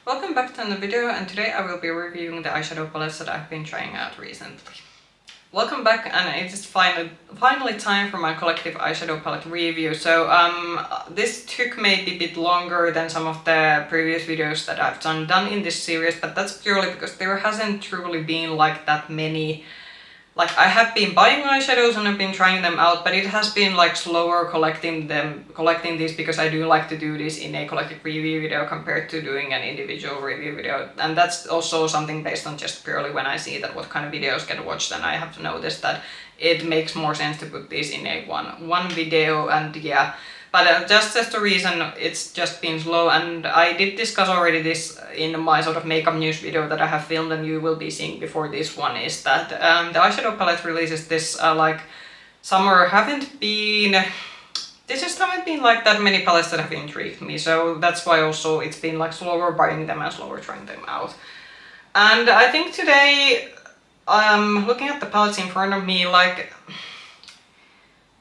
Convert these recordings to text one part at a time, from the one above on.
Welcome back to another video, and today I will be reviewing the eyeshadow palettes that I've been trying out recently. Welcome back, and it is finally time for my collective eyeshadow palette review. So this took maybe a bit longer than some of the previous videos that I've done in this series, but that's purely because there hasn't truly been like that many. Like, I have been buying eyeshadows and I've been trying them out, but it has been like slower collecting these, because I do like to do this in a collective review video compared to doing an individual review video. And that's also something based on just purely when I see that what kind of videos get watched, and I have noticed that it makes more sense to put these in a one video, and yeah. But just as the reason it's just been slow, and I did discuss already this in my sort of makeup news video that I have filmed and you will be seeing before this one, is that the eyeshadow palette releases this like summer haven't been... There just haven't been like that many palettes that have intrigued me, so that's why also it's been like slower buying them and slower trying them out. And I think today, looking at the palettes in front of me, like...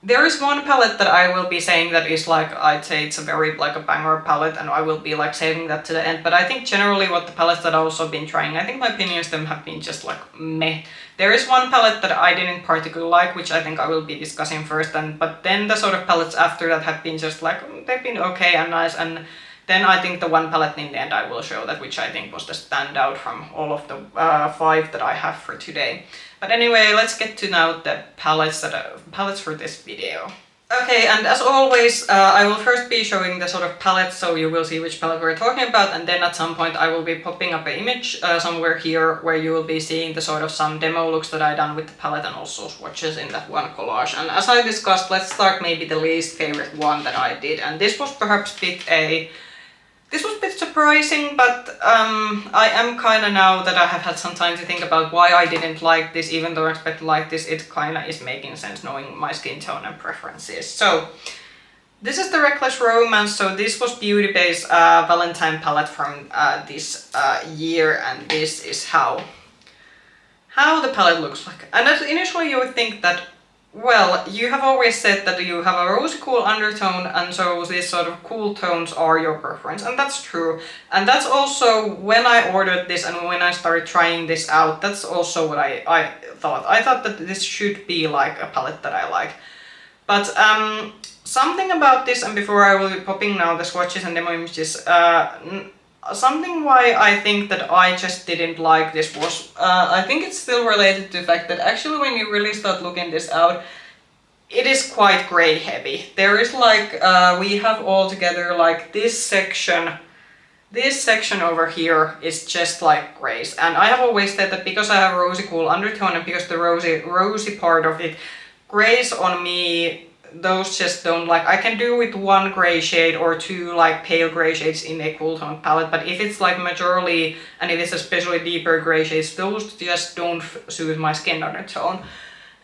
There is one palette that I will be saying that is like, I'd say it's a very like a banger palette, and I will be like saving that to the end. But I think generally what the palettes that I've also been trying, I think my opinions them have been just like meh. There is one palette that I didn't particularly like, which I think I will be discussing first, but then the sort of palettes after that have been just like, they've been okay and nice, and then I think the one palette in the end I will show that, which I think was the standout from all of the 5 that I have for today. But anyway, let's get to now the palettes for this video. Okay, and as always, I will first be showing the sort of palette, so you will see which palette we're talking about, and then at some point I will be popping up an image somewhere here where you will be seeing the sort of some demo looks that I done with the palette and also swatches in that one collage. And as I discussed, let's start maybe the least favorite one that I did, and this was perhaps a bit surprising, but I am kind of, now that I have had some time to think about why I didn't like this, even though I expected to like this, it kind of is making sense knowing my skin tone and preferences. So this is the Reckless Romance. So this was ByBeautyBay's Valentine palette from this year, and this is how the palette looks like. And initially you would think that, well, you have always said that you have a rosy cool undertone, and so these sort of cool tones are your preference, and that's true. And that's also when I ordered this and when I started trying this out, that's also what I thought. I thought that this should be like a palette that I like. But something about this, and before I will be popping now the swatches and demo images, something why I think that I just didn't like this was, I think it's still related to the fact that actually when you really start looking this out, it is quite grey heavy. There is like, we have all together like this section over here is just like greys. And I have always said that because I have a rosy cool undertone and because the rosy part of it, greys on me, those just don't like. I can do with one grey shade or 2 like pale grey shades in a cool tone palette, but if it's like majorly, and if it's especially deeper grey shades, those just don't suit my skin undertone.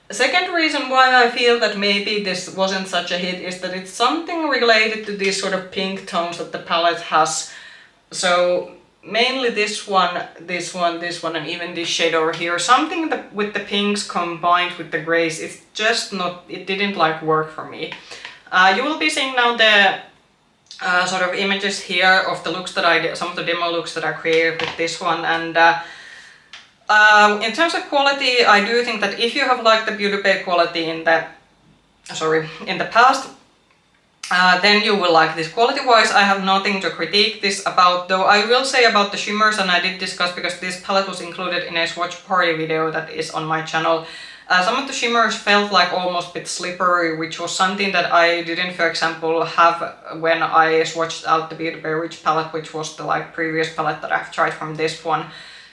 The second reason why I feel that maybe this wasn't such a hit is that it's something related to these sort of pink tones that the palette has. So mainly this one, and even this shade over here. Something that with the pinks combined with the greys, it's just not, it didn't like work for me. You will be seeing now the sort of images here of the looks that I did, some of the demo looks that I created with this one. And in terms of quality, I do think that if you have liked the ByBeautyBay quality in the past, then you will like this. Quality-wise, I have nothing to critique this about, though I will say about the shimmers, and I did discuss because this palette was included in a swatch party video that is on my channel. Some of the shimmers felt like almost a bit slippery, which was something that I didn't, for example, have when I swatched out the ByBeautyBay Rich palette, which was the like previous palette that I've tried from this one.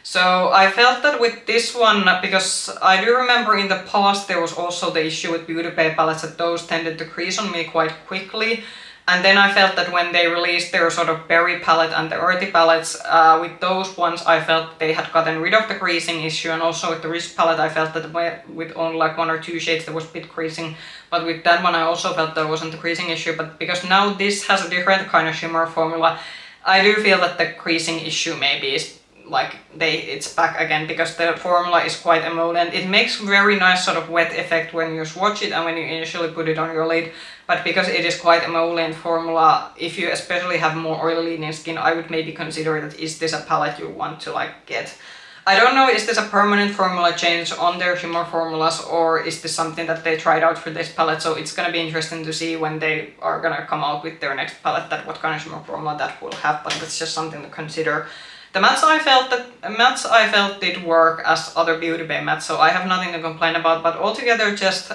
So I felt that with this one, because I do remember in the past there was also the issue with ByBeautyBay palettes that those tended to crease on me quite quickly. And then I felt that when they released their sort of berry palette and the earthy palettes, with those ones I felt they had gotten rid of the creasing issue, and also with the Rich palette I felt that with only like 1 or 2 shades there was a bit creasing. But with that one I also felt there wasn't a creasing issue, but because now this has a different kind of shimmer formula, I do feel that the creasing issue maybe is like it's back again, because the formula is quite emollient. It makes very nice sort of wet effect when you swatch it and when you initially put it on your lid, but because it is quite emollient formula, if you especially have more oily skin, I would maybe consider that is this a palette you want to like get. I don't know, is this a permanent formula change on their shimmer formulas, or is this something that they tried out for this palette, so it's gonna be interesting to see when they are gonna come out with their next palette that what kind of shimmer formula that will have, but that's just something to consider. The mattes I felt did work as other ByBeautyBay mattes, so I have nothing to complain about, but altogether just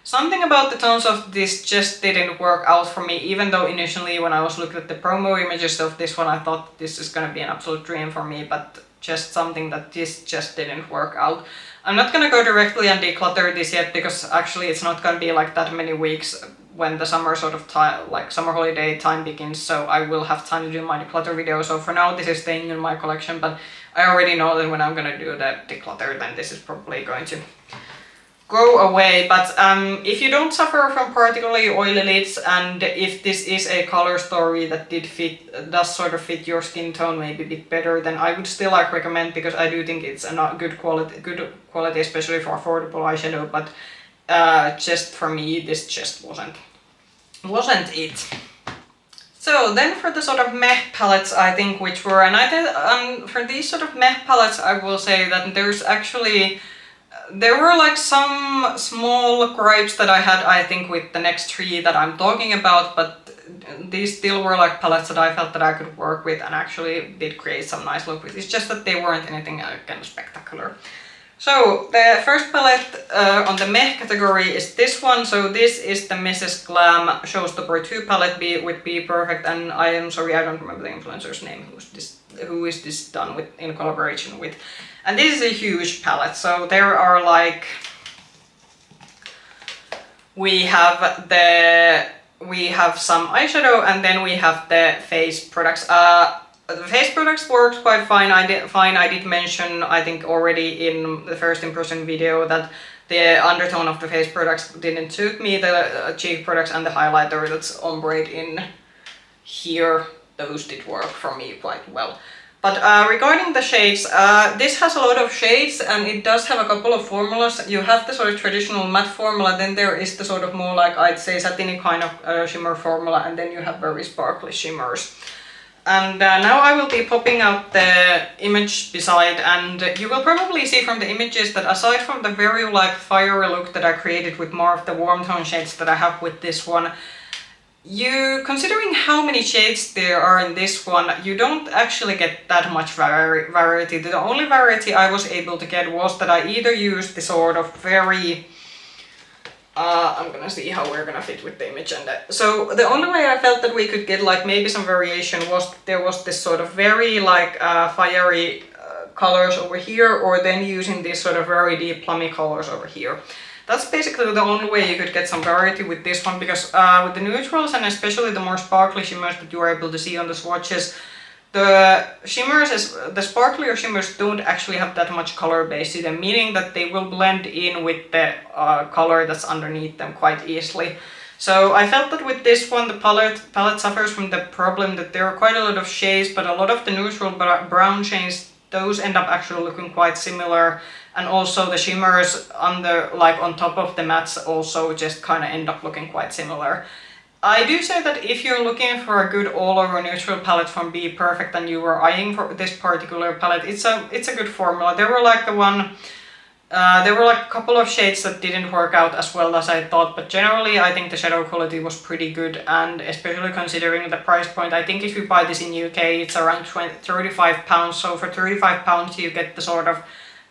something about the tones of this just didn't work out for me, even though initially when I was looking at the promo images of this one I thought this is gonna be an absolute dream for me, but just something that this just didn't work out. I'm not gonna go directly and declutter this yet, because actually it's not gonna be like that many weeks when the summer sort of time, like summer holiday time begins, so I will have time to do my declutter video. So for now this is staying in my collection, but I already know that when I'm gonna do the declutter, then this is probably going to go away. But if you don't suffer from particularly oily lids, and if this is a color story that does sort of fit your skin tone maybe a bit better, then I would still like recommend, because I do think it's a good quality, especially for affordable eyeshadow. But just for me, this just wasn't it. So then for the sort of meh palettes, I think, which were, and I did for these sort of meh palettes, I will say that there were like some small gripes that I had, I think, with the next three that I'm talking about, but these still were like palettes that I felt that I could work with and actually did create some nice look with. It's just that they weren't anything kind of spectacular. So the first palette on the meh category is this one. So this is the Mrs. Glam Showstopper 2 palette with BPerfect, and I am sorry, I don't remember the influencer's name who is this done with in collaboration with. And this is a huge palette, so there are like, we have some eyeshadow, and then we have the face products. The face products worked quite fine. I did mention, I think already in the first impression video, that the undertone of the face products didn't suit me. The cheek products and the highlighter that's ombre in here, those did work for me quite well. But regarding the shades, this has a lot of shades, and it does have a couple of formulas. You have the sort of traditional matte formula, then there is the sort of more like, I'd say, satiny kind of shimmer formula, and then you have very sparkly shimmers. And now I will be popping out the image beside, and you will probably see from the images that aside from the very like fiery look that I created with more of the warm tone shades that I have with this one, considering how many shades there are in this one, you don't actually get that much variety. The only variety I was able to get was that I either used the sort of very... I'm gonna see how we're gonna fit with the image and that. So the only way I felt that we could get like maybe some variation was there was this sort of very like fiery colors over here, or then using these sort of very deep plummy colors over here. That's basically the only way you could get some variety with this one, because with the neutrals and especially the more sparkly shimmers that you are able to see on the swatches, the sparklier shimmers don't actually have that much color base to them, meaning that they will blend in with the color that's underneath them quite easily. So I felt that with this one, the palette suffers from the problem that there are quite a lot of shades, but a lot of the neutral brown shades, those end up actually looking quite similar. And also the shimmers on top of the mattes also just kind of end up looking quite similar. I do say that if you're looking for a good all-over neutral palette from BPerfect and you were eyeing for this particular palette, it's a good formula. There were like a couple of shades that didn't work out as well as I thought, but generally I think the shadow quality was pretty good, and especially considering the price point, I think if you buy this in UK it's around £35, so for £35 you get the sort of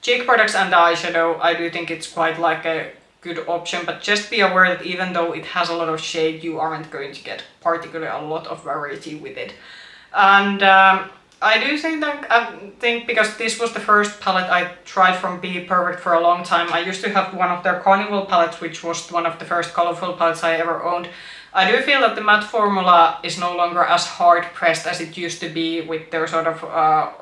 cheek products and the eyeshadow. I do think it's quite like a good option, but just be aware that even though it has a lot of shade, you aren't going to get particularly a lot of variety with it. And I do think because this was the first palette I tried from BPerfect for a long time. I used to have one of their Carnival palettes, which was one of the first colorful palettes I ever owned. I do feel that the matte formula is no longer as hard pressed as it used to be with their sort of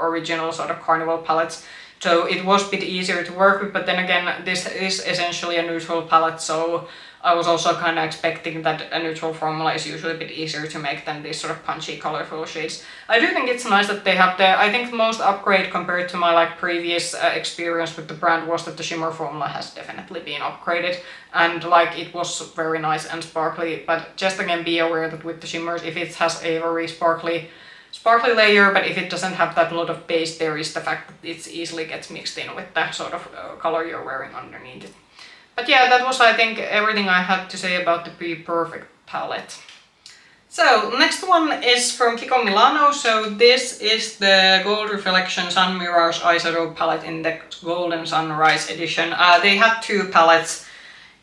original sort of Carnival palettes. So it was a bit easier to work with, but then again, this is essentially a neutral palette, so I was also kind of expecting that a neutral formula is usually a bit easier to make than these sort of punchy colorful shades. I do think it's nice that they have I think the most upgrade compared to my like previous experience with the brand was that the shimmer formula has definitely been upgraded, and like it was very nice and sparkly, but just again be aware that with the shimmers, if it has a very sparkly layer, but if it doesn't have that lot of base, there is the fact that it easily gets mixed in with that sort of color you're wearing underneath it. But yeah, that was I think everything I had to say about the BPerfect palette. So next one is from Kiko Milano. So this is the Gold Reflection Sun Mirage eyeshadow palette in the Golden Sunrise edition. They had two palettes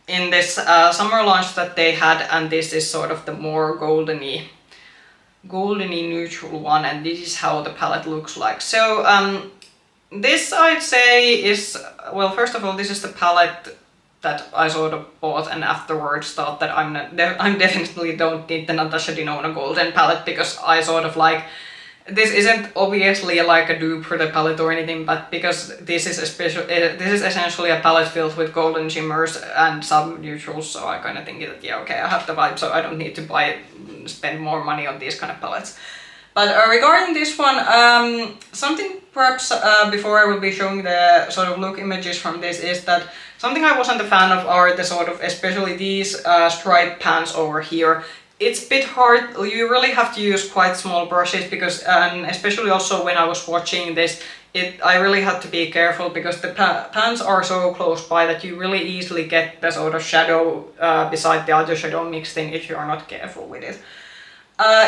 in this summer launch that they had, and this is sort of the more goldeny neutral one, and this is how the palette looks like. So this I'd say is, well, first of all, this is the palette that I sort of bought and afterwards thought that I definitely don't need the Natasha Denona golden palette, because I sort of like, this isn't obviously like a dupe for the palette or anything, but because this is essentially a palette filled with golden shimmers and some neutrals, so I kind of think that yeah, okay, I have the vibe, so I don't need to spend more money on these kind of palettes. But regarding this one, something perhaps before I will be showing the sort of look images from this is that something I wasn't a fan of are the sort of, especially these stripe pans over here. It's a bit hard, you really have to use quite small brushes because, especially also when I was watching this, I really had to be careful because the pans are so close by that you really easily get the sort of shadow beside the other shadow mixed in if you are not careful with it.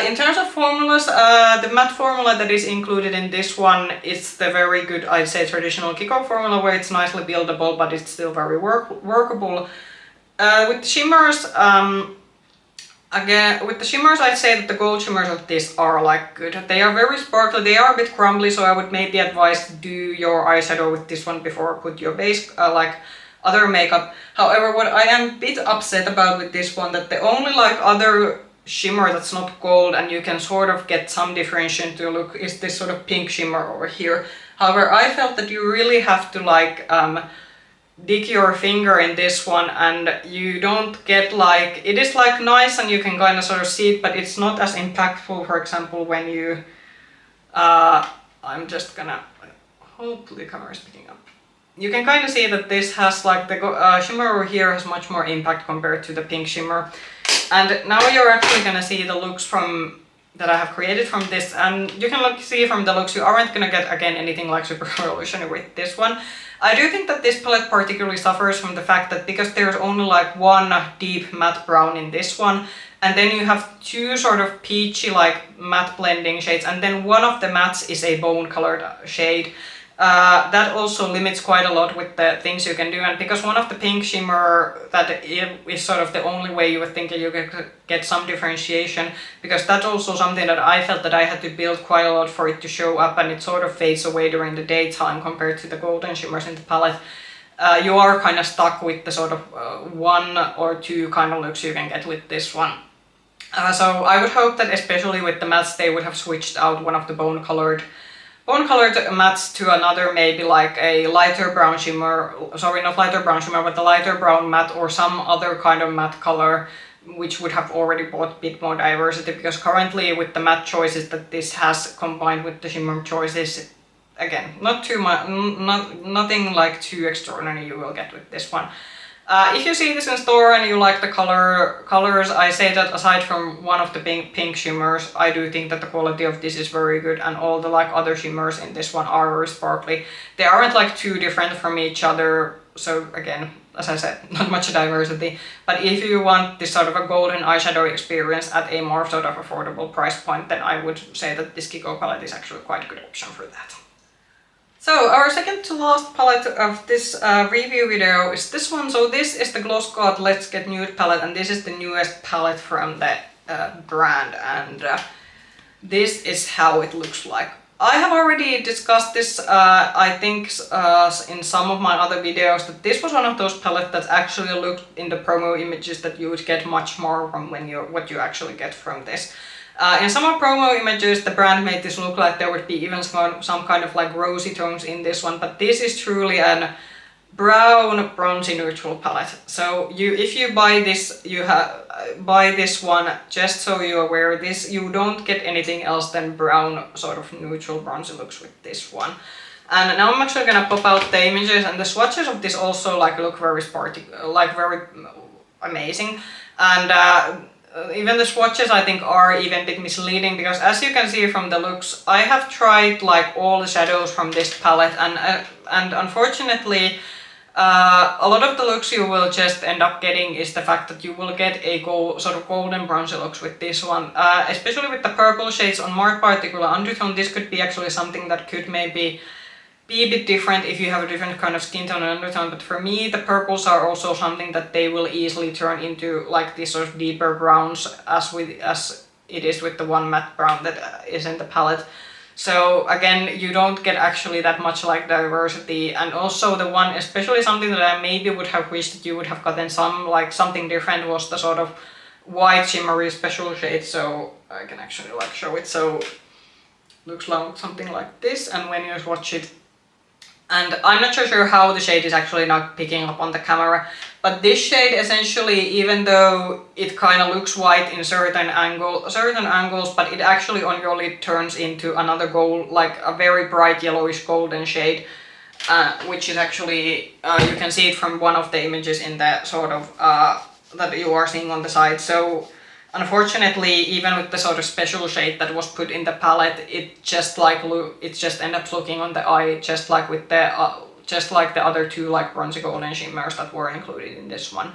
In terms of formulas, the matte formula that is included in this one is the very good, I'd say, traditional Kiko formula where it's nicely buildable, but it's still very workable. With the shimmers, again, with the shimmers, I'd say that the gold shimmers of this are like good. They are very sparkly, they are a bit crumbly, so I would maybe advise to do your eyeshadow with this one before put your base, like other makeup. However, what I am a bit upset about with this one, that the only like other shimmer that's not gold and you can sort of get some differentiation to look is this sort of pink shimmer over here. However, I felt that you really have to like dig your finger in this one, and you don't get like, it is like nice and you can kind of sort of see it, but it's not as impactful, for example, when you I'm just gonna, hopefully the camera is picking up. You can kind of see that this has like the shimmer over here has much more impact compared to the pink shimmer. And now you're actually gonna see the looks from that I have created from this, and you can see from the looks you aren't gonna get again anything like super revolutionary with this one. I do think that this palette particularly suffers from the fact that because there's only like one deep matte brown in this one, and then you have two sort of peachy like matte blending shades, and then one of the mattes is a bone colored shade. That also limits quite a lot with the things you can do, and because one of the pink shimmer that is sort of the only way you would think that you could get some differentiation, because that's also something that I felt that I had to build quite a lot for it to show up, and it sort of fades away during the daytime compared to the golden shimmers in the palette. You are kind of stuck with the sort of one or two kind of looks you can get with this one. So I would hope that especially with the mattes they would have switched out one of the bone colored mattes to another, maybe like a lighter brown shimmer, sorry, not lighter brown shimmer, but the lighter brown matte or some other kind of matte color, which would have already brought a bit more diversity, because currently with the matte choices that this has combined with the shimmer choices, again, not too much, nothing like too extraordinary you will get with this one. If you see this in store and you like the colors, I say that aside from one of the pink shimmers, I do think that the quality of this is very good, and all the like other shimmers in this one are very sparkly. They aren't like too different from each other, so again, as I said, not much diversity. But if you want this sort of a golden eyeshadow experience at a more sort of affordable price point, then I would say that this Kiko palette is actually quite a good option for that. So our second to last palette of this review video is this one. So this is the Glossgods Let's Get Nude palette, and this is the newest palette from the brand, and this is how it looks like. I have already discussed this, I think, in some of my other videos, that this was one of those palettes that actually looked in the promo images that you would get much more from what you actually get from this. In some of promo images, the brand made this look like there would be even some kind of like rosy tones in this one, but this is truly an brown bronzy neutral palette. So if you buy this, you buy this one, just so you're aware, this you don't get anything else than brown sort of neutral bronzy looks with this one. And now I'm actually gonna pop out the images, and the swatches of this also like look very sporty, like very amazing. And even the swatches I think are even a bit misleading, because as you can see from the looks, I have tried like all the shadows from this palette, and unfortunately a lot of the looks you will just end up getting is the fact that you will get a sort of golden bronzy looks with this one, especially with the purple shades on more particular undertone. This could be actually something that could maybe be a bit different if you have a different kind of skin tone and undertone, but for me the purples are also something that they will easily turn into like these sort of deeper browns as it is with the one matte brown that is in the palette. So again, you don't get actually that much like diversity, and also the one, especially something that I maybe would have wished that you would have gotten something different, was the sort of white shimmery special shade. So I can actually like show it. So looks like something like this, and when you swatch it, and I'm not sure how the shade is actually not picking up on the camera, but this shade essentially, even though it kind of looks white in certain angles, but it actually on your lid turns into another gold, like a very bright yellowish golden shade, which is actually, you can see it from one of the images in the sort of, that you are seeing on the side. So unfortunately, even with the sort of special shade that was put in the palette, it just ends up looking on the eye just like with the other two like bronzy golden shimmers that were included in this one.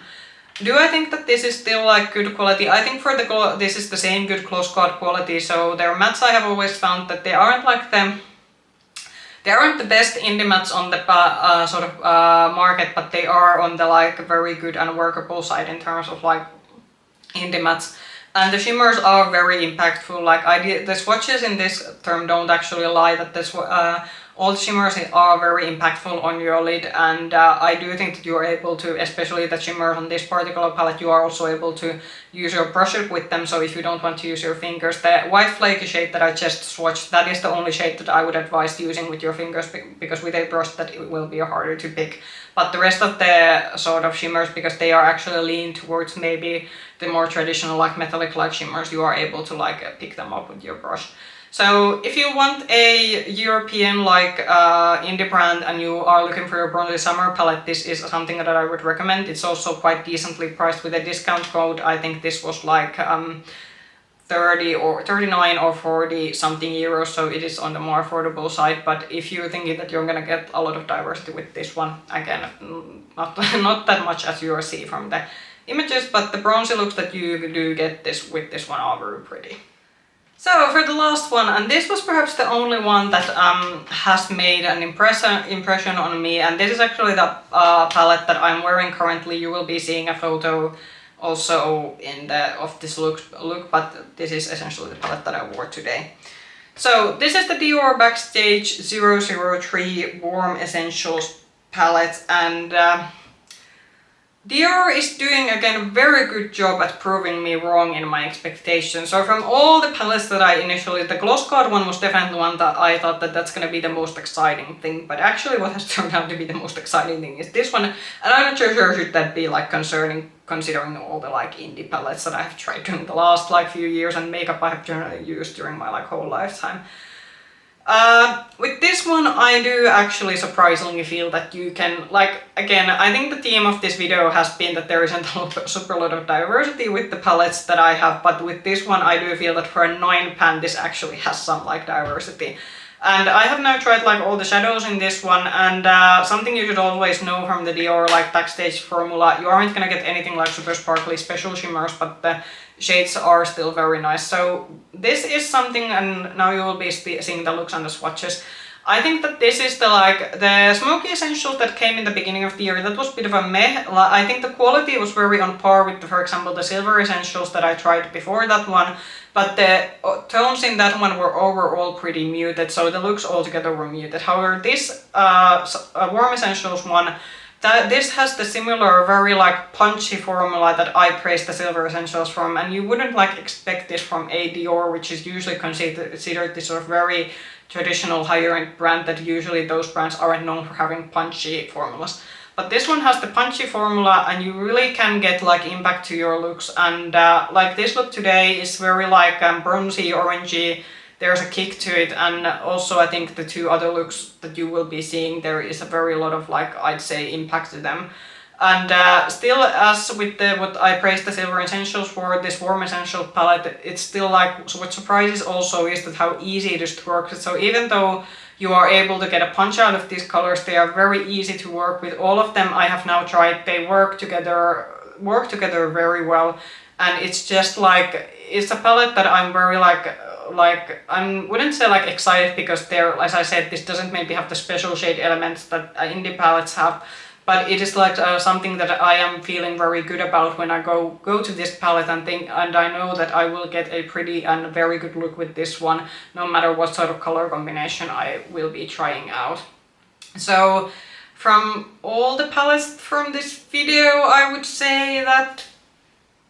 Do I think that this is still like good quality? I think for this is the same good Glossgods quality. So their mattes, I have always found that they aren't the best indie mattes on the sort of market, but they are on the like very good and workable side in terms of like indie mattes. And the shimmers are very impactful. Like the swatches in this term don't actually lie, that all the shimmers are very impactful on your lid, and I do think that you are able to, especially the shimmers on this particular palette, you are also able to use your brush with them. So if you don't want to use your fingers, the white flaky shade that I just swatched, that is the only shade that I would advise using with your fingers, because with a brush that it will be harder to pick. But the rest of the sort of shimmers, because they are actually lean towards maybe the more traditional like metallic like shimmers, you are able to like pick them up with your brush. So if you want a European like indie brand and you are looking for your bronzy summer palette, this is something that I would recommend. It's also quite decently priced with a discount code. I think this was like 30 or 39 or 40 something euros, so it is on the more affordable side. But if you're thinking that you're gonna get a lot of diversity with this one, again, not that much as you see from the images, but the bronzy looks that you do get with this one are very pretty. So for the last one, and this was perhaps the only one that has made an impression on me, and this is actually the palette that I'm wearing currently. You will be seeing a photo also of this look, but this is essentially the palette that I wore today. So this is the Dior Backstage 003 Warm Essentials palette, and Dior is doing again a very good job at proving me wrong in my expectations. So from all the palettes that I initially, the Glossgods one was definitely one that I thought that that's gonna be the most exciting thing, but actually what has turned out to be the most exciting thing is this one, and I'm not sure should that be like concerning, considering all the like indie palettes that I have tried during the last like few years and makeup I have generally used during my like whole lifetime. With this one, I do actually surprisingly feel that you can, like, again, I think the theme of this video has been that there isn't a super lot of diversity with the palettes that I have, but with this one I do feel that for a 9 pan this actually has some like diversity. And I have now tried like all the shadows in this one, and something you should always know from the Dior like Backstage formula, you aren't gonna get anything like super sparkly special shimmers, but the shades are still very nice. So this is something, and now you will be seeing the looks and the swatches. I think that this is the smoky essentials that came in the beginning of the year. That was a bit of a meh. I think the quality was very on par with, for example, the silver essentials that I tried before that one. But the tones in that one were overall pretty muted, so the looks altogether were muted. However, this Warm Essentials one, this has the similar very like punchy formula that I praised the Silver Essentials from, and you wouldn't like expect this from a Dior, which is usually considered this sort of very traditional higher end brand, that usually those brands aren't known for having punchy formulas. But this one has the punchy formula and you really can get like impact to your looks, and like this look today is very like bronzy, orangey. There's a kick to it, and also I think the two other looks that you will be seeing, there is a very lot of like, I'd say, impact to them. And still, as with what I praised the Silver Essentials for, this Warm Essential palette, it's still like, so what surprises also is that how easy it is to work with. So even though you are able to get a punch out of these colors, they are very easy to work with. All of them I have now tried, they work together very well. And it's just like, it's a palette that I'm very like I wouldn't say like excited, because there, as I said, this doesn't maybe have the special shade elements that indie palettes have. But it is like something that I am feeling very good about when I go to this palette and I know that I will get a pretty and very good look with this one, no matter what sort of color combination I will be trying out. So from all the palettes from this video, I would say that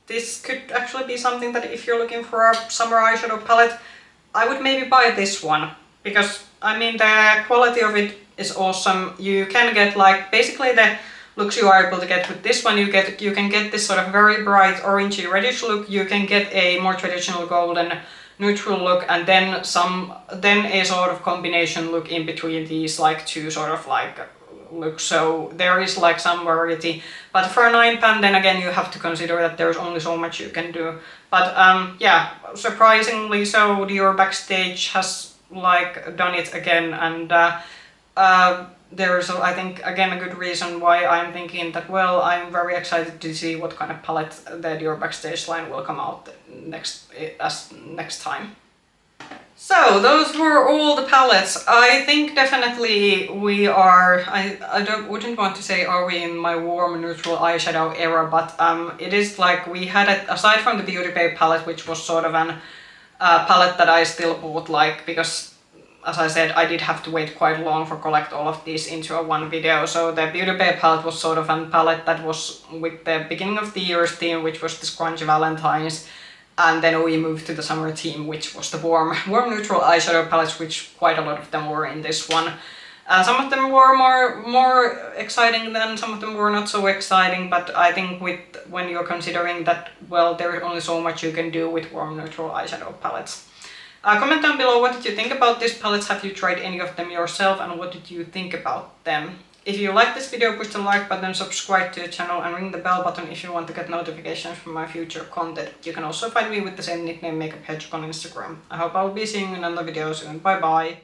this could actually be something that if you're looking for a summer eyeshadow palette, I would maybe buy this one, because I mean the quality of it is awesome. You can get like basically the looks you are able to get with this one. You can get this sort of very bright orangey reddish look. You can get a more traditional golden neutral look, and then a sort of combination look in between these like two sort of like looks. So there is like some variety, but for a 9 pan, then again you have to consider that there's only so much you can do. But yeah, surprisingly so, Dior Backstage has like done it again, and there's, I think, again, a good reason why I'm thinking that, well, I'm very excited to see what kind of palette the Dior Backstage line will come out next time. So those were all the palettes. I think definitely we are, wouldn't want to say are we in my warm neutral eyeshadow era, but it is like we had it, aside from the ByBeautyBay palette, which was sort of an palette that I still bought, like, because as I said, I did have to wait quite long for collect all of these into a one video. So the ByBeautyBay palette was sort of a palette that was with the beginning of the year's theme, which was the Scrunch Valentine's. And then we moved to the summer theme, which was the warm neutral eyeshadow palettes, which quite a lot of them were in this one. Some of them were more exciting than some of them were not so exciting, but I think when you're considering that, well, there is only so much you can do with warm neutral eyeshadow palettes. Comment down below what did you think about these palettes, have you tried any of them yourself, and what did you think about them? If you like this video, push the like button, subscribe to the channel and ring the bell button if you want to get notifications from my future content. You can also find me with the same nickname, Makeup Hedgehog, on Instagram. I hope I will be seeing you in another video soon. Bye bye!